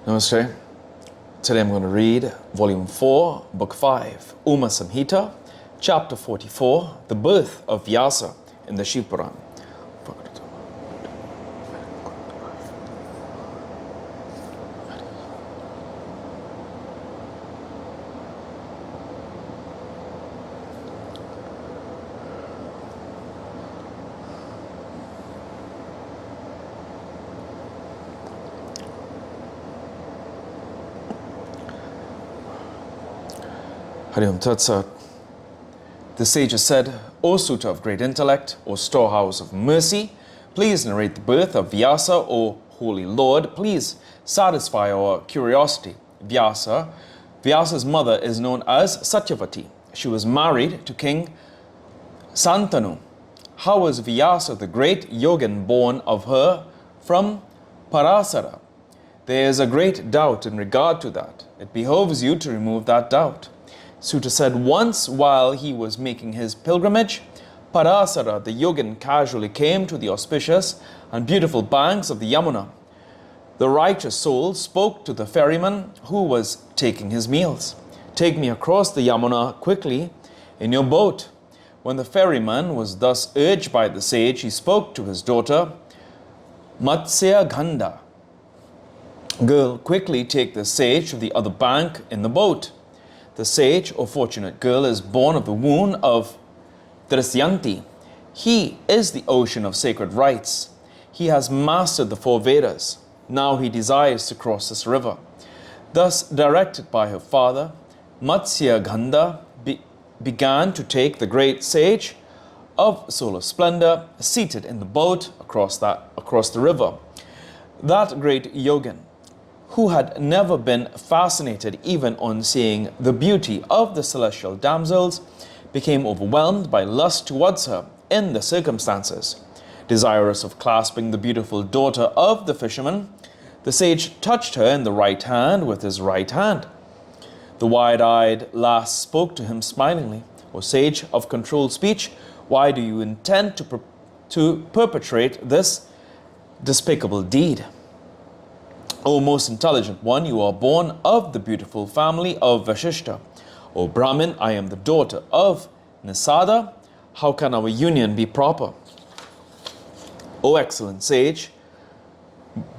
Namaste. Today I'm going to read Volume 4, Book 5, UmaSamhita, Chapter 44, The Birth of Vyasa in the Shiva Puran. Hariom Tatsat. The sages said, O Sutta of great intellect, O storehouse of mercy, please narrate the birth of Vyasa, O Holy Lord. Please satisfy our curiosity. Vyasa's mother is known as Satyavati. She was married to King Santanu. How was Vyasa the great yogin born of her from Parasara? There is a great doubt in regard to that. It behoves you to remove that doubt. Sutta said, once while he was making his pilgrimage, Parasara, the yogin, casually came to the auspicious and beautiful banks of the Yamuna. The righteous soul spoke to the ferryman who was taking his meals. Take me across the Yamuna quickly in your boat. When the ferryman was thus urged by the sage, he spoke to his daughter, Matsya Ganda. Girl, quickly take the sage to the other bank in the boat. The sage, or fortunate girl, is born of the womb of Drisyanti. He is the ocean of sacred rites. He has mastered the 4 Vedas. Now he desires to cross this river. Thus, directed by her father, Matsya Ganda began to take the great sage of solar splendor, seated in the boat across the river. That great yogin, who had never been fascinated even on seeing the beauty of the celestial damsels, became overwhelmed by lust towards her in the circumstances. Desirous of clasping the beautiful daughter of the fisherman, the sage touched her in the right hand with his right hand. The wide-eyed lass spoke to him smilingly, O sage of controlled speech, why do you intend to perpetrate this despicable deed? O most intelligent one, you are born of the beautiful family of Vashishta. O Brahmin, I am the daughter of Nisada. How can our union be proper? O excellent sage,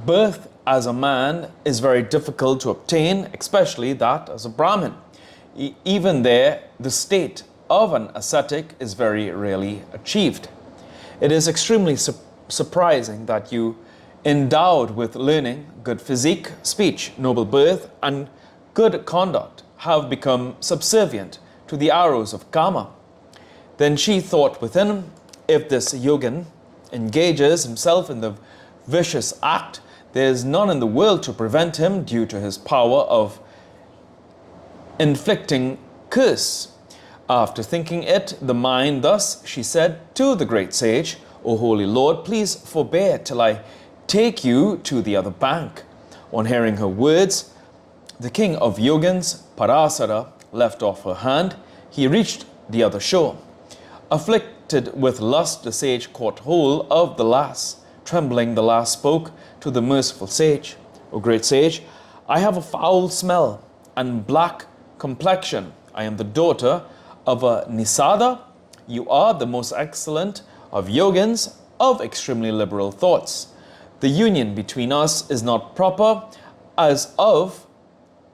birth as a man is very difficult to obtain, especially that as a Brahmin. Even there, the state of an ascetic is very rarely achieved. It is extremely surprising that you, endowed with learning, good physique, speech, noble birth, and good conduct, have become subservient to the arrows of Kama. Then she thought within, if this yogin engages himself in the vicious act, there is none in the world to prevent him due to his power of inflicting curse. After thinking it, the mind thus, she said to the great sage, O holy Lord, please forbear till I take you to the other bank. On hearing her words, the king of yogins, Parasara, left off her hand. He reached the other shore. Afflicted with lust, the sage caught hold of the lass. Trembling, the lass spoke to the merciful sage, O great sage, I have a foul smell and black complexion. I am the daughter of a Nisada. You are the most excellent of yogins of extremely liberal thoughts. The union between us is not proper as of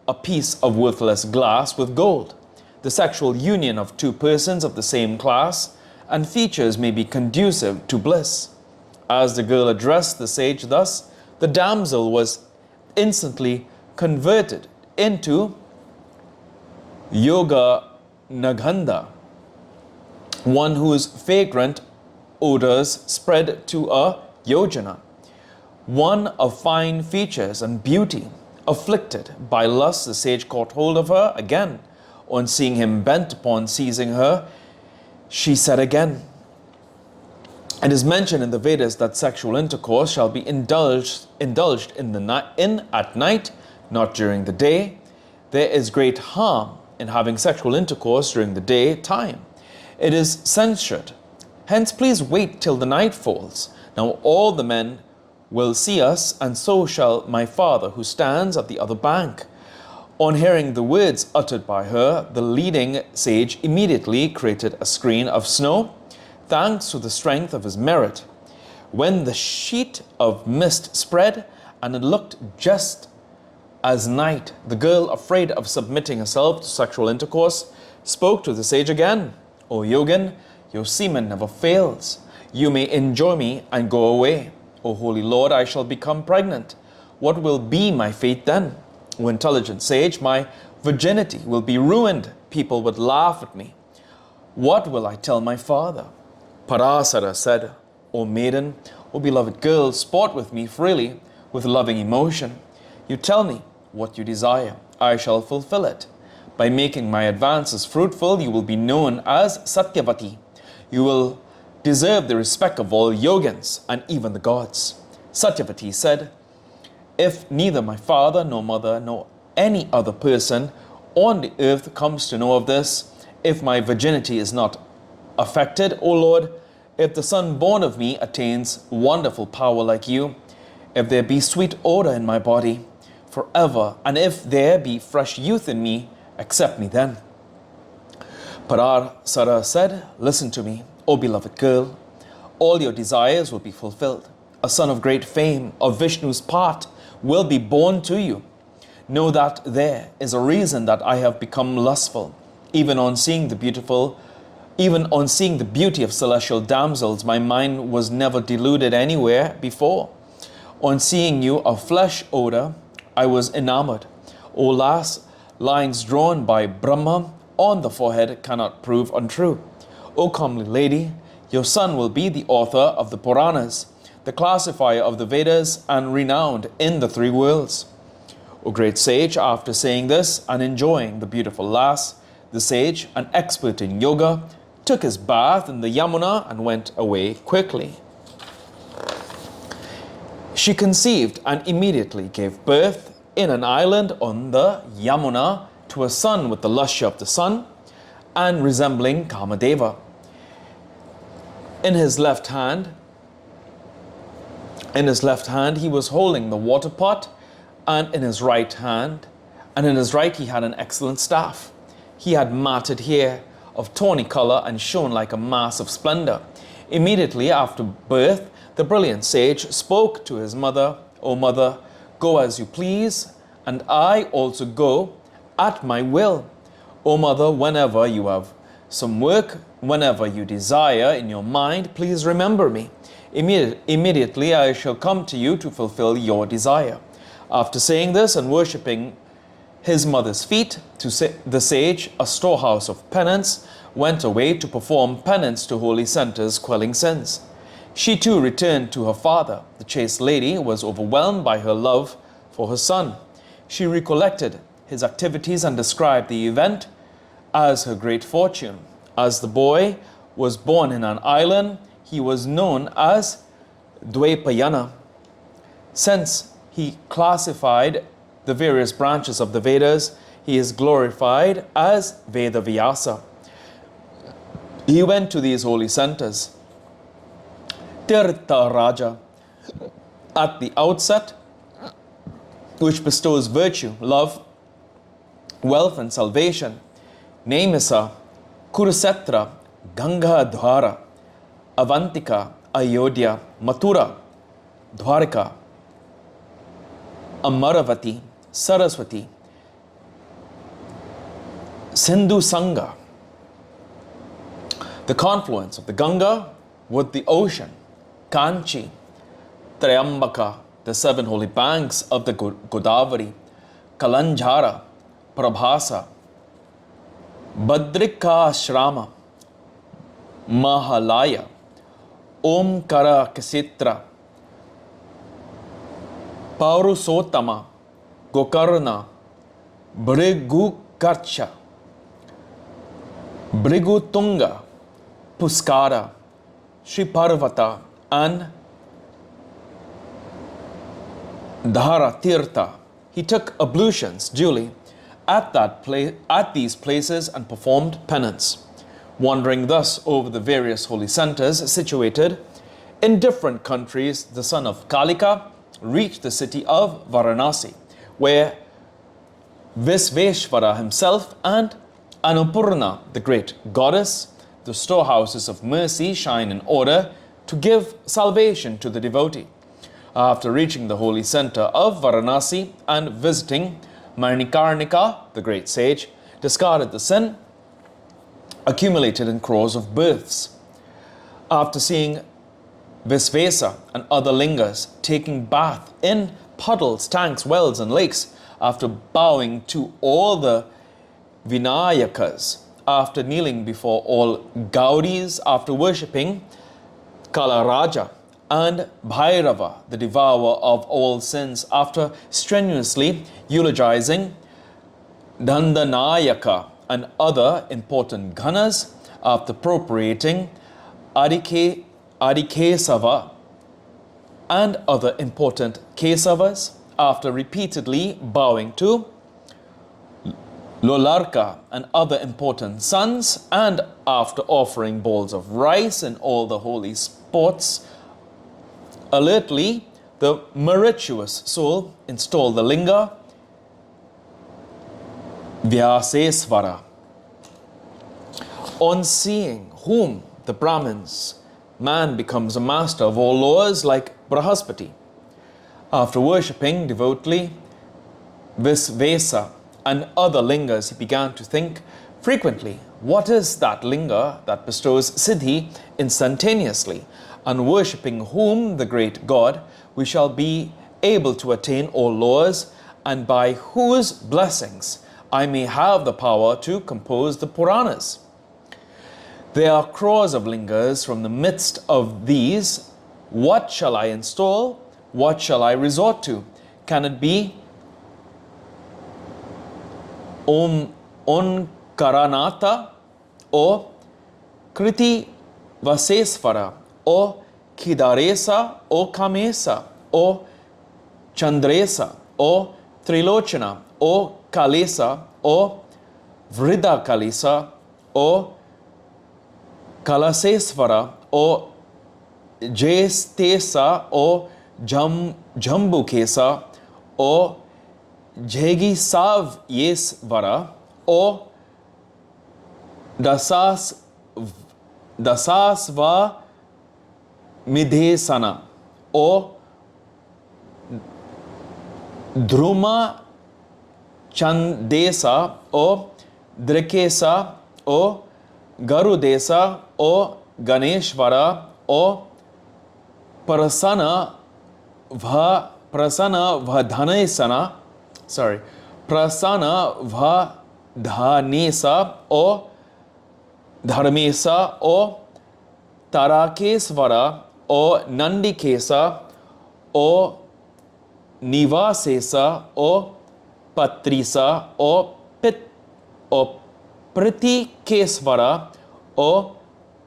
a piece of worthless glass with gold. The sexual union of 2 persons of the same class and features may be conducive to bliss. As the girl addressed the sage thus, the damsel was instantly converted into Yoga Naganda, one whose fragrant odors spread to a yojana. One of fine features and beauty, afflicted by lust, the sage caught hold of her again. On seeing him bent upon seizing her, she said again, it is mentioned in the Vedas that sexual intercourse shall be indulged in at night, not during the day. There is great harm in having sexual intercourse during the day time. It is censured. Hence, please wait till the night falls. Now all the men will see us, and so shall my father who stands at the other bank." On hearing the words uttered by her, the leading sage immediately created a screen of snow, thanks to the strength of his merit. When the sheet of mist spread, and it looked just as night, the girl, afraid of submitting herself to sexual intercourse, spoke to the sage again. "O Yogin, your semen never fails. You may enjoy me and go away. O holy Lord, I shall become pregnant. What will be my fate then? O intelligent sage, my virginity will be ruined. People would laugh at me. What will I tell my father?" Parasara said, "O maiden, O beloved girl, sport with me freely, with loving emotion. You tell me what you desire. I shall fulfill it. By making my advances fruitful, you will be known as Satyavati. You will deserve the respect of all yogins and even the gods." Satyavati said, "If neither my father nor mother nor any other person on the earth comes to know of this, if my virginity is not affected, O Lord, if the son born of me attains wonderful power like you, if there be sweet odor in my body forever, and if there be fresh youth in me, accept me then." Parasara said, "Listen to me, O beloved girl. All your desires will be fulfilled. A son of great fame, of Vishnu's part, will be born to you. Know that there is a reason that I have become lustful, even on seeing the beauty of celestial damsels. My mind was never deluded anywhere before. On seeing you of flesh odor, I was enamored. O lass, lines drawn by Brahma on the forehead cannot prove untrue. O comely lady, your son will be the author of the Puranas, the classifier of the Vedas, and renowned in the three worlds." O great sage, after saying this and enjoying the beautiful lass, the sage, an expert in yoga, took his bath in the Yamuna and went away quickly. She conceived and immediately gave birth in an island on the Yamuna to a son with the lustre of the sun and resembling Kamadeva. In his left hand he was holding the water pot, and in his right he had an excellent staff. He had matted hair of tawny color and shone like a mass of splendor. Immediately after birth, the brilliant sage spoke to his mother, "O mother, go as you please, and I also go at my will. O mother, whenever you have some work, whenever you desire in your mind, please remember me. Immediately I shall come to you to fulfill your desire." After saying this and worshipping his mother's feet, the sage, a storehouse of penance, went away to perform penance to holy centers, quelling sins. She too returned to her father. The chaste lady was overwhelmed by her love for her son. She recollected his activities and described the event as her great fortune. As the boy was born in an island, he was known as Dvaipayana. Since he classified the various branches of the Vedas, he is glorified as Vedavyasa. He went to these holy centers. Tirtha Raja, at the outset, which bestows virtue, love, wealth, and salvation. Namisa, Kurukshetra, Gangadhara, Avantika, Ayodhya, Mathura, Dwarika, Amaravati, Saraswati, Sindhu Sangha, the confluence of the Ganga with the ocean, Kanchi, Trayambaka, the seven holy banks of the Godavari, Kalanjhara, Prabhasa, Badrikashrama, Mahalaya, Omkara Kasitra, Paurusotama, Gokarna, Brigukarcha, Brigutunga, Puskara, Sri Parvata, and Dhara Tirtha. He took ablutions duly at these places and performed penance. Wandering thus over the various holy centers situated In different countries, the son of Kalika reached the city of Varanasi, where Visveshvara himself and Annapurna, the great goddess, the storehouses of mercy, shine in order to give salvation to the devotee. After reaching the holy center of Varanasi and visiting Manikarnika, the great sage, discarded the sin accumulated in crores of births. After seeing Visvesa and other lingas taking bath in puddles, tanks, wells, and lakes, after bowing to all the Vinayakas, after kneeling before all Gauris, after worshipping Kalaraja and Bhairava, the devourer of all sins, after strenuously eulogizing Dandanayaka and other important ghanas, after appropriating Adikesava and other important Kesavas, after repeatedly bowing to Lolarka and other important sons, and after offering bowls of rice and all the holy sports, alertly the meritorious soul installed the linga Vyasesvara, on seeing whom the Brahmins, man becomes a master of all laws like Brahaspati. After worshipping devotedly Visvesa and other lingas, he began to think frequently, what is that linga that bestows siddhi instantaneously, and worshipping whom, the great God, we shall be able to attain all laws, and by whose blessings I may have the power to compose the Puranas. There are crores of lingas. From the midst of these, what shall I install? What shall I resort to? Can it be Om Karanatha or Kriti Vasesvara or Kidaresa or Kamesa or Chandresa or Trilochana or Kalesa or Vrida Kalisa or Kalasesvara or Jestesa or Jambukesa or Jhegisav Yesvara or Dasasva Midhesana or Druma Chandesa or Drekesa or Garudesa or Ganeshvara or Prasana Vadhanesana, Prasana Vadhanesa or Dharmesa or Tarakesvara or Nandikesa or Nivasesa or Patrisa or Pritikesvara or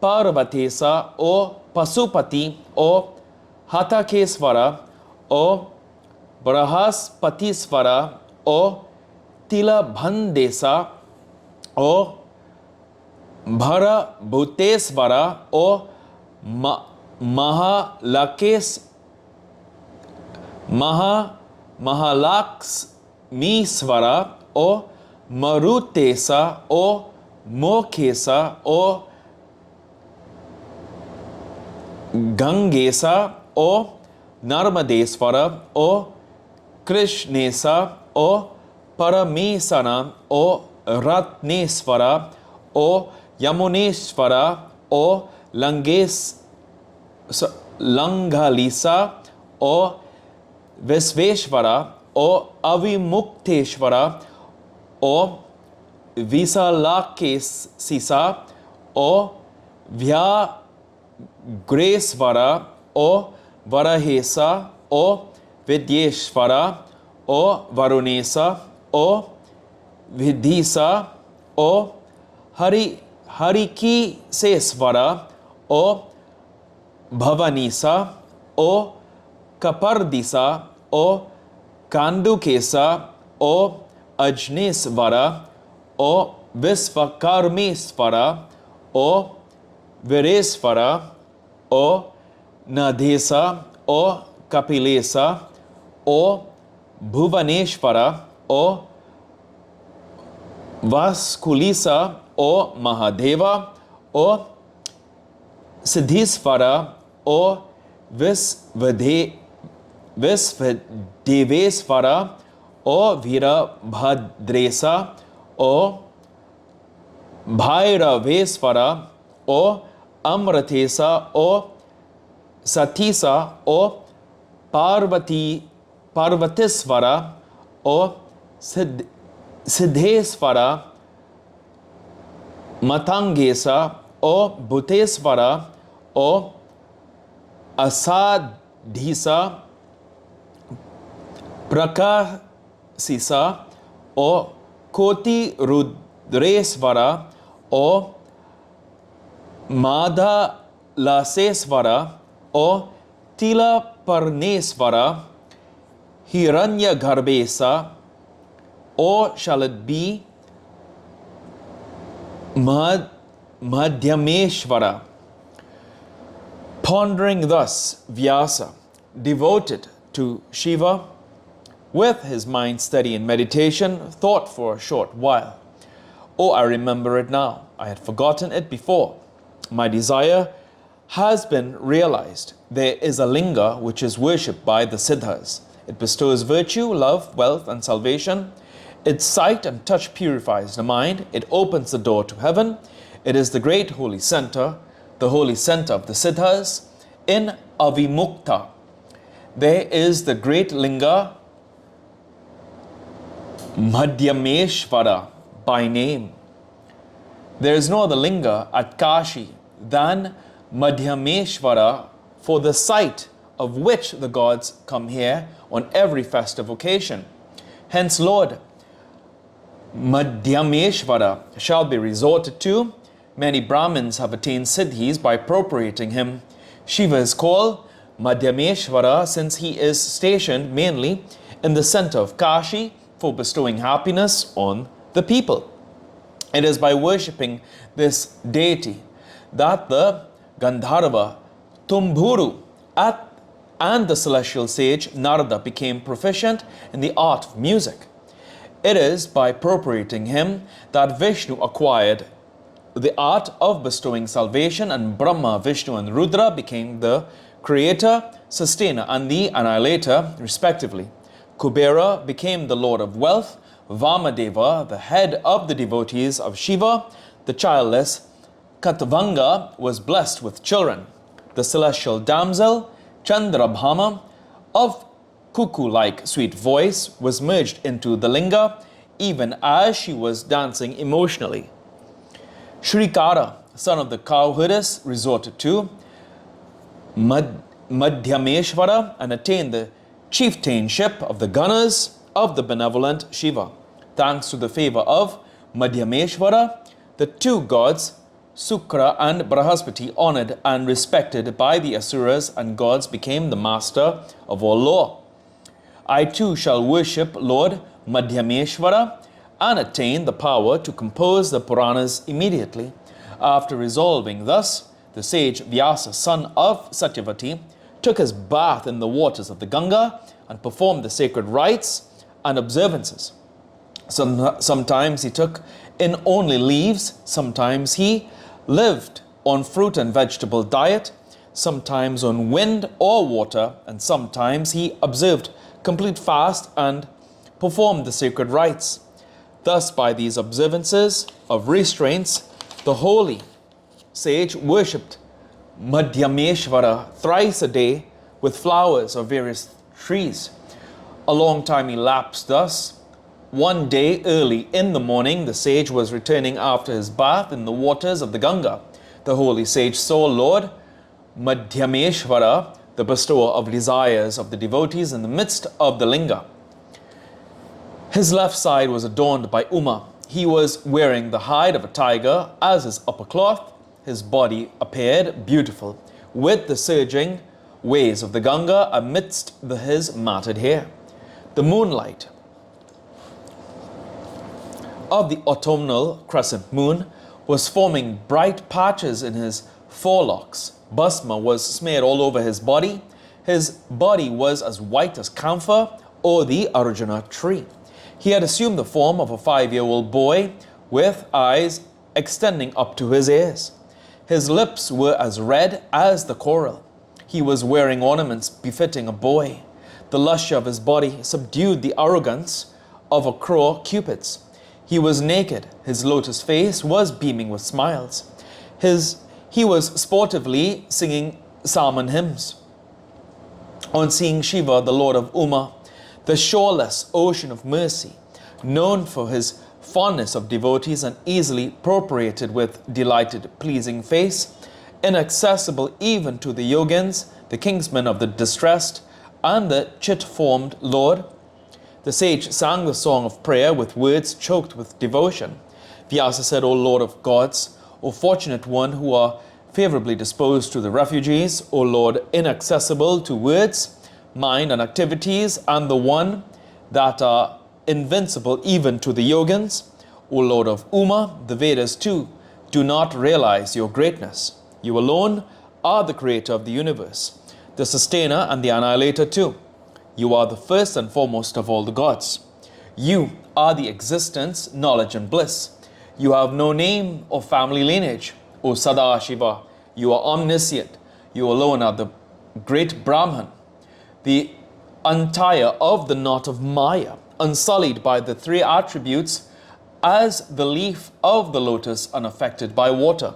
Parvatesa or Pasupati or Hatakesvara or Brahaspatisvara or Tilabhandesa or Bharabhutesvara or Mahalaksmisvara or Marutesa or Mokhesa or Gangesa or Narmadesvara or Krishnesa or Paramesana or Ratnesvara or Yamunesvara or Langalisa or Visveshvara or Avimukteshvara or Visalakesisa or Vyagresvara or Varahesa or Vidyeshvara or Varunesa or Vidhisa or Harikisesvara or Bhavanisa or Kapardisa or Kandukesa or Ajnesvara or Visvakarmesvara or Viresvara or Nadesa or Kapilesa or Bhuvaneshwara or Vaskulisa or Mahadeva or Siddhisvara or Visvadevesvara or Virabhadresa or Bhairavesvara or Amratesa or Satisa or Parvatisvara or Siddhesvara, Matangesa or Bhutesvara or Asadhisa, Prakasisa or Koti Rudresvara or Madha Lasesvara or Tila Parnesvara, Hiranya Garbesa, or shall it be Madhyameshvara? Pondering thus, Vyasa, devoted to Shiva, with his mind steady in meditation, thought for a short while. Oh, I remember it now. I had forgotten it before. My desire has been realized. There is a linga which is worshipped by the Siddhas. It bestows virtue, love, wealth, and salvation. Its sight and touch purifies the mind. It opens the door to heaven. It is the great holy center of the Siddhas. In Avimukta, there is the great linga Madhyameshvara by name. There is no other linga at Kashi than Madhyameshvara, for the sight of which the gods come here on every festive occasion. Hence, Lord Madhyameshvara shall be resorted to. Many Brahmins have attained siddhis by appropriating him. Shiva is called Madhyameshvara since he is stationed mainly in the center of Kashi for bestowing happiness on the people. It is by worshipping this deity that the Gandharva Tumburu and the celestial sage Narada became proficient in the art of music. It is by appropriating him that Vishnu acquired the art of bestowing salvation, and Brahma, Vishnu, and Rudra became the creator, sustainer, and the annihilator, respectively. Kubera became the lord of wealth. Vamadeva, the head of the devotees of Shiva, the childless Katvanga, was blessed with children. The celestial damsel Chandrabhama, of cuckoo-like sweet voice, was merged into the linga even as she was dancing emotionally. Shrikara, son of the cowherdess, resorted to Madhyameshvara and attained the chieftainship of the gunners of the benevolent Shiva. Thanks to the favor of Madhyameshvara, the two gods, Sukra and Brahaspati, honored and respected by the Asuras and gods, became the master of all law. I too shall worship Lord Madhyameshvara and attain the power to compose the Puranas immediately. After resolving thus, the sage Vyasa, son of Satyavati, took his bath in the waters of the Ganga and performed the sacred rites and observances. Sometimes he took in only leaves, sometimes he lived on fruit and vegetable diet, sometimes on wind or water, and sometimes he observed complete fast and performed the sacred rites. Thus, by these observances of restraints, the holy sage worshipped Madhyameshvara thrice a day with flowers of various trees. A long time elapsed thus. One day early in the morning, the sage was returning after his bath in the waters of the Ganga. The holy sage saw Lord Madhyameshvara, the bestower of desires of the devotees, in the midst of the linga. His left side was adorned by Uma. He was wearing the hide of a tiger as his upper cloth. His body appeared beautiful, with the surging waves of the Ganga amidst his matted hair. The moonlight of the autumnal crescent moon was forming bright patches in his forelocks. Bhasma was smeared all over his body. His body was as white as camphor or the Arjuna tree. He had assumed the form of a 5-year-old boy with eyes extending up to his ears. His lips were as red as the coral. He was wearing ornaments befitting a boy. The lustre of his body subdued the arrogance of a crow Cupid's. He was naked. His lotus face was beaming with smiles. He was sportively singing Salmon hymns. On seeing Shiva, the Lord of Uma, the shoreless ocean of mercy, known for his fondness of devotees and easily appropriated with delighted, pleasing face, inaccessible even to the yogins, the kingsmen of the distressed, and the chit-formed Lord, the sage sang the song of prayer with words choked with devotion. Vyasa said, O Lord of gods, O fortunate one who are favorably disposed to the refugees, O Lord inaccessible to words, mind and activities, and the one that are invincible even to the yogins, O Lord of Uma, the Vedas too do not realize your greatness. You alone are the creator of the universe, the sustainer and the annihilator too. You are the first and foremost of all the gods. You are the existence, knowledge and bliss. You have no name or family lineage. O Sada Shiva, you are omniscient. You alone are the great Brahman, the untire of the knot of Maya, unsullied by the 3 attributes, as the leaf of the lotus unaffected by water.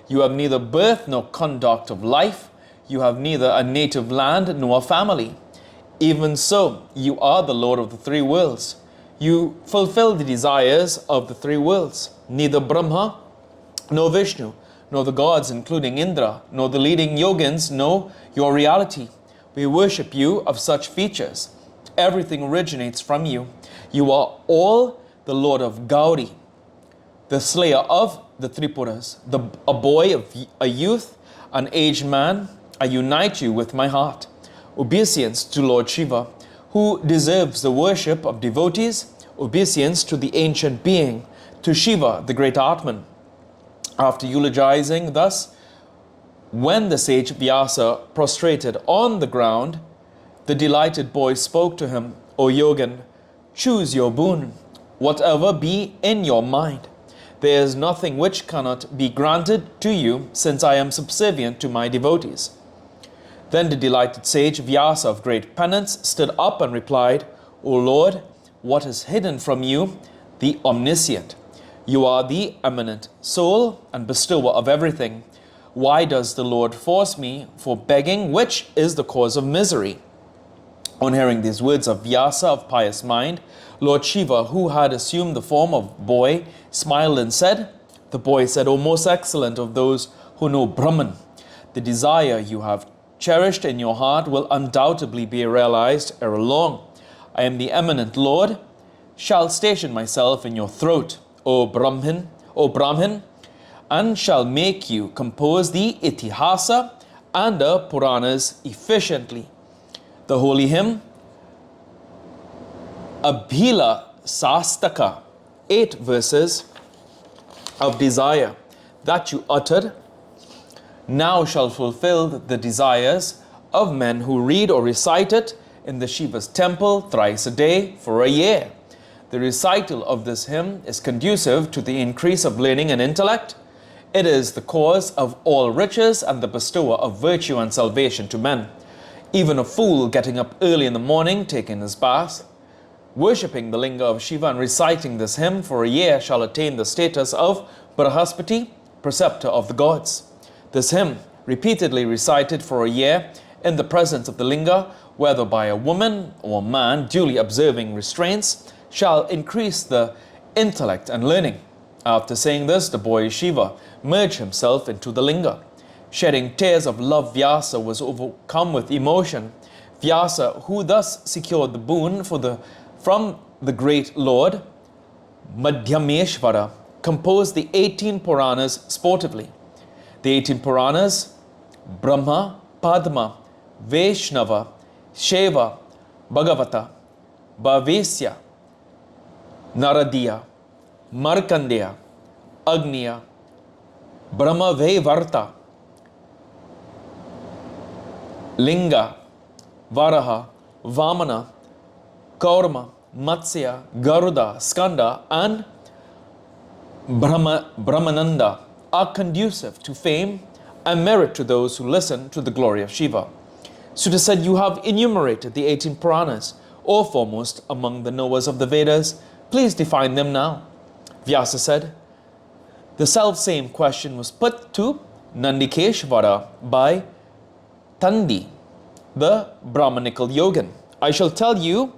You have neither birth nor conduct of life. You have neither a native land nor a family. Even so, you are the Lord of the 3 worlds. You fulfill the desires of the 3 worlds. Neither Brahma, nor Vishnu, nor the gods, including Indra, nor the leading yogins know your reality. We worship you of such features. Everything originates from you. You are all the Lord of Gauri, the slayer of the Tripuras, a boy, a youth, an aged man. I unite you with my heart. Obeisance to Lord Shiva, who deserves the worship of devotees. Obeisance to the ancient being, to Shiva, the great Atman. After eulogizing thus, when the sage Vyasa prostrated on the ground, the delighted boy spoke to him, O Yogin, choose your boon, whatever be in your mind. There is nothing which cannot be granted to you, since I am subservient to my devotees. Then the delighted sage Vyasa of great penance stood up and replied, O Lord, what is hidden from you, the omniscient? You are the eminent soul and bestower of everything. Why does the Lord force me for begging, which is the cause of misery? On hearing these words of Vyasa of pious mind, Lord Shiva, who had assumed the form of boy, smiled and said, the boy said, O most excellent of those who know Brahman, the desire you have cherished in your heart will undoubtedly be realized ere long. I am the eminent Lord, shall station myself in your throat, O Brahmin, and shall make you compose the Itihasa and the Puranas efficiently. The holy hymn, Abhila Sastaka, 8 verses of desire that you uttered, now shall fulfill the desires of men who read or recite it in the Shiva's temple thrice a day for a year. The recital of this hymn is conducive to the increase of learning and intellect. It is the cause of all riches and the bestower of virtue and salvation to men. Even a fool getting up early in the morning, taking his bath, worshipping the linga of Shiva and reciting this hymn for a year shall attain the status of Brahaspati, preceptor of the gods. This hymn, repeatedly recited for a year in the presence of the linga, whether by a woman or a man duly observing restraints, shall increase the intellect and learning. After saying this, the boy Shiva merged himself into the linga. Shedding tears of love, Vyasa was overcome with emotion. Vyasa, who thus secured the boon from the great Lord, Madhyameshvara, composed the 18 Puranas sportively. The 18 Puranas, Brahma, Padma, Vaishnava, Shiva, Bhagavata, Bhavesya, Naradiya, Markandeya, Agniya, Brahma Vaivarta, Linga, Varaha, Vamana, Kaurma, Matsya, Garuda, Skanda, and Brahmananda are conducive to fame and merit to those who listen to the glory of Shiva. Suta said, you have enumerated the 18 Puranas, or foremost among the knowers of the Vedas. Please define them now. Vyasa said, the self-same question was put to Nandikeshvara by Tandi, the Brahmanical yogin. I shall tell you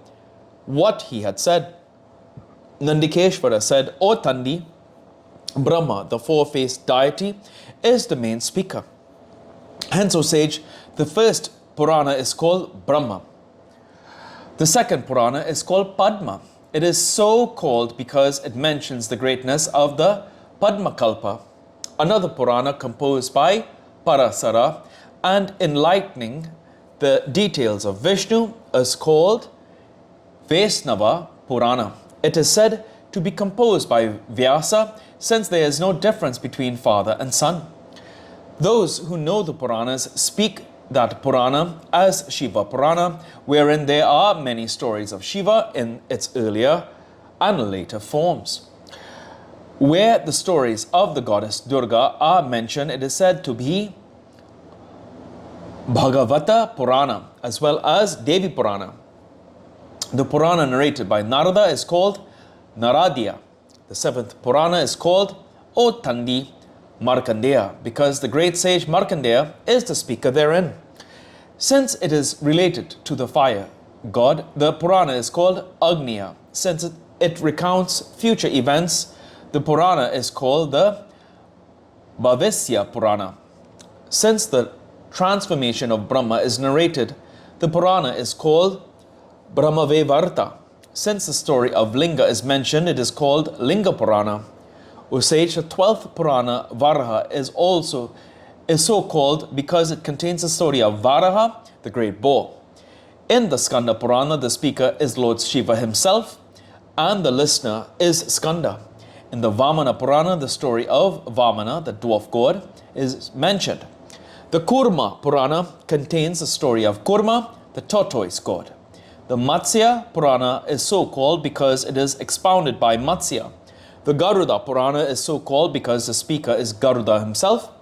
what he had said. Nandikeshvara said, O Tandi, Brahma, the four-faced deity, is the main speaker. Hence, O sage, the first Purana is called Brahma. The second Purana is called Padma. It is so called because it mentions the greatness of the Padmakalpa. Another Purana composed by Parasara and enlightening the details of Vishnu is called Vaisnava Purana. It is said to be composed by Vyasa, since there is no difference between father and son. Those who know the Puranas speak that Purana as Shiva Purana, wherein there are many stories of Shiva in its earlier and later forms. Where the stories of the goddess Durga are mentioned, it is said to be Bhagavata Purana as well as Devi Purana. The Purana narrated by Narada is called Naradiya. The seventh Purana is called O Tandi Markandeya, because the great sage Markandeya is the speaker therein. Since it is related to the fire god, the Purana is called Agniya. Since it recounts future events, the Purana is called the Bhavisya Purana. Since the transformation of Brahma is narrated, the Purana is called Brahmavevarta. Since the story of Linga is mentioned, it is called Linga Purana. O sage, the 12th Purana, Varaha, is so called because it contains the story of Varaha, the great boar. In the Skanda Purana, the speaker is Lord Shiva himself, and the listener is Skanda. In the Vamana Purana, the story of Vamana, the dwarf god, is mentioned. The Kurma Purana contains the story of Kurma, the tortoise god. The Matsya Purana is so called because it is expounded by Matsya. The Garuda Purana is so called because the speaker is Garuda himself.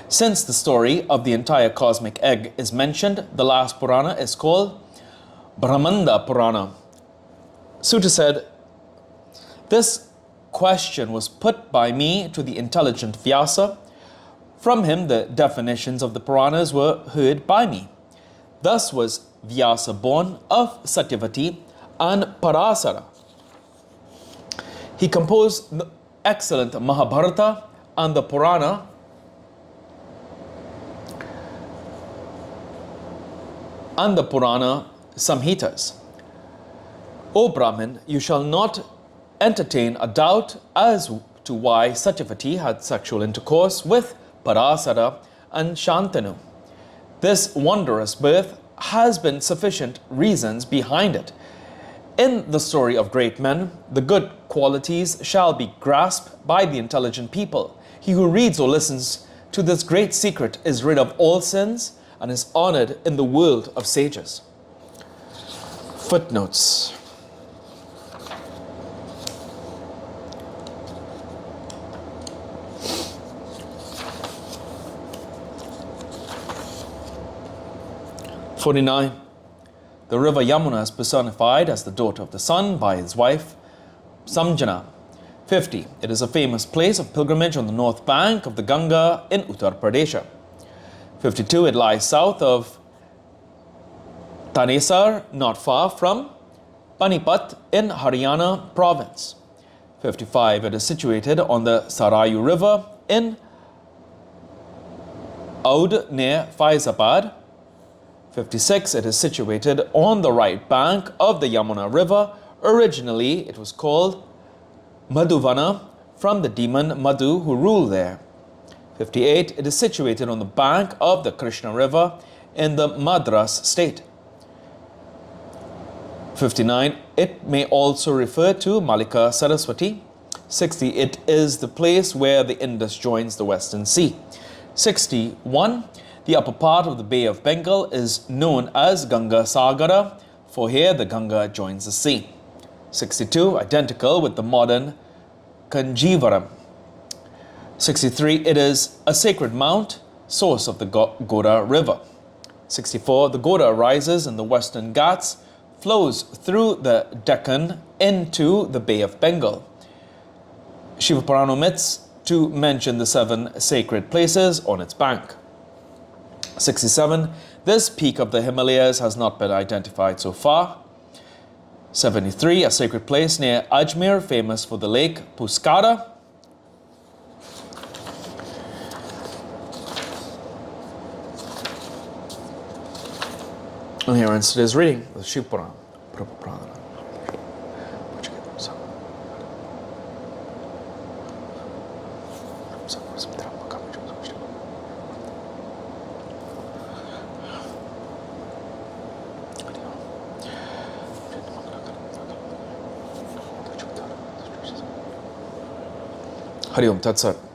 Since the story of the entire cosmic egg is mentioned, the last Purana is called Brahmanda Purana. Suta said, this question was put by me to the intelligent Vyasa. From him, the definitions of the Puranas were heard by me. Thus was Vyasa born of Satyavati and Parasara. He composed the excellent Mahabharata and the Purana Samhitas. O Brahmin, you shall not entertain a doubt as to why Satyavati had sexual intercourse with Parasara and Shantanu. This wondrous birth has been sufficient reasons behind it. In the story of great men, the good qualities shall be grasped by the intelligent people. He who reads or listens to this great secret is rid of all sins and is honored in the world of sages. Footnotes. "49. The river Yamuna is personified as the daughter of the sun by his wife Samjana. 50. It is a famous place of pilgrimage on the north bank of the Ganga in Uttar Pradesh. 52. It lies south of Tanesar, not far from Panipat in Haryana province. 55. It is situated on the Sarayu river in Oud near Faizabad. 56. It is situated on the right bank of the Yamuna river. Originally, it was called Madhuvana from the demon Madhu who ruled there. 58. It is situated on the bank of the Krishna river in the Madras state. 59. It may also refer to Malika Saraswati. 60. It is the place where the Indus joins the Western Sea. 61. The upper part of the Bay of Bengal is known as Ganga Sagara, for here the Ganga joins the sea. 62. Identical with the modern Kanjivaram. 63. It is a sacred mount, source of the Goda River. 64. The Goda rises in the Western Ghats, flows through the Deccan into the Bay of Bengal. Shiva Puran omits to mention the 7 sacred places on its bank. 67. This peak of the Himalayas has not been identified so far. 73. A sacred place near Ajmer, famous for the lake Puskara. And here ends today's reading of the Shiva Puran. Hari Om Tat Sat.